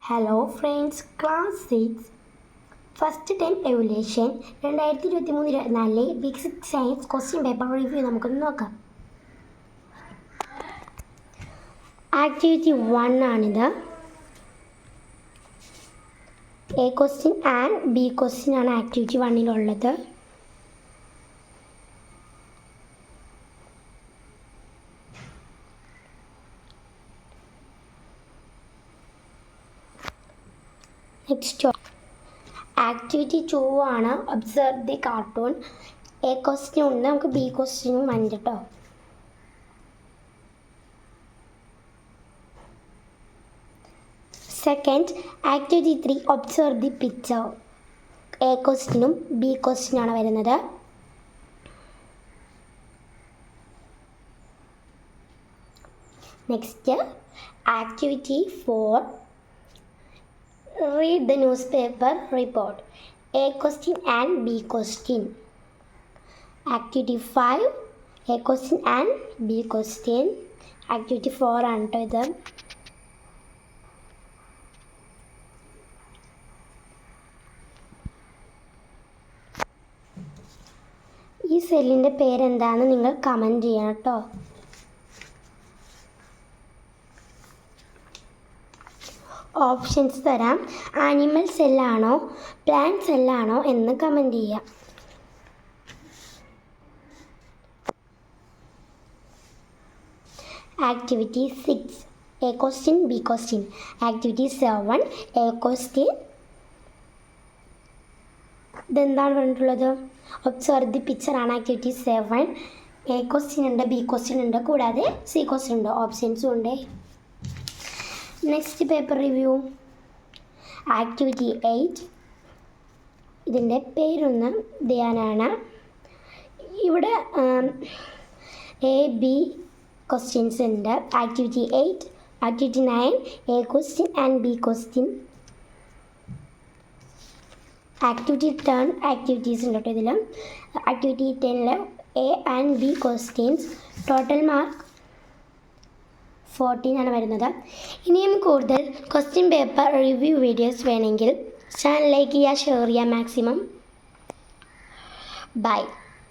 Hello friends, class 6 first time evolution 2023-24 basic science question paper review നമുക്കൊന്ന് നോക്കാം. Activity 1 ആണിത്. A question and B question ആണ് activity 1-ലുള്ളത്. Next activity 2 ആണ്. Observe the cartoon. A question ഉണ്ട്, നമുക്ക് B ക്വസ്റ്റ്യനും ഉണ്ട് കേട്ടോ. Second activity 3 observe the picture. A ക്വസ്റ്റ്യനും ബി ക്വസ്റ്റ്യനാണ് വരുന്നത്. Next activity 4 read the newspaper report. A question and B question. Activity 5 A question and B question. Activity 4 ആണ് ഇത്. ഈ സെല്ലിൻ്റെ പേരെന്താണെന്ന് നിങ്ങൾ കമൻറ്റ് ചെയ്യണം കേട്ടോ. ഓപ്ഷൻസ് തരാം. ആനിമൽ സെല്ലാണോ പ്ലാന്റ് സെല്ലാണോ എന്ന് കമൻറ്റ് ചെയ്യാം. Activity 6 A question B question. Activity 7 A question. ഇതെന്താണ് പറഞ്ഞിട്ടുള്ളത്? ഒബ്സർവ് ദി പിക്ചർ ആണ് ആക്ടിവിറ്റി 7. എ ക്വസ്റ്റ്യൻ ഉണ്ട്, ബി ക്വസ്റ്റ്യൻ ഉണ്ട്, കൂടാതെ സി ക്വസ്റ്റ്യൻ ഉണ്ട്, ഓപ്ഷൻസും ഉണ്ട്. Next paper review activity 8. ഇതിൻ്റെ പേരൊന്ന് ധ്യാനാണ്. ഇവിടെ എ ബി ക്വസ്റ്റ്യൻസ് ഉണ്ട്. Activity 8 activity 9 A question and B question. Activity 10 activities ഉണ്ട് കേട്ടോ ഇതിൽ. Activity 10 A and B questions. Total mark 14 ആണ് വരുന്നത്. ഇനിയും കൂടുതൽ ക്വസ്റ്റ്യൻ പേപ്പർ റിവ്യൂ വീഡിയോസ് വേണമെങ്കിൽ ചാനൽ ലൈക്ക് ചെയ്യുക, ഷെയർ ചെയ്യുക മാക്സിമം. ബൈ.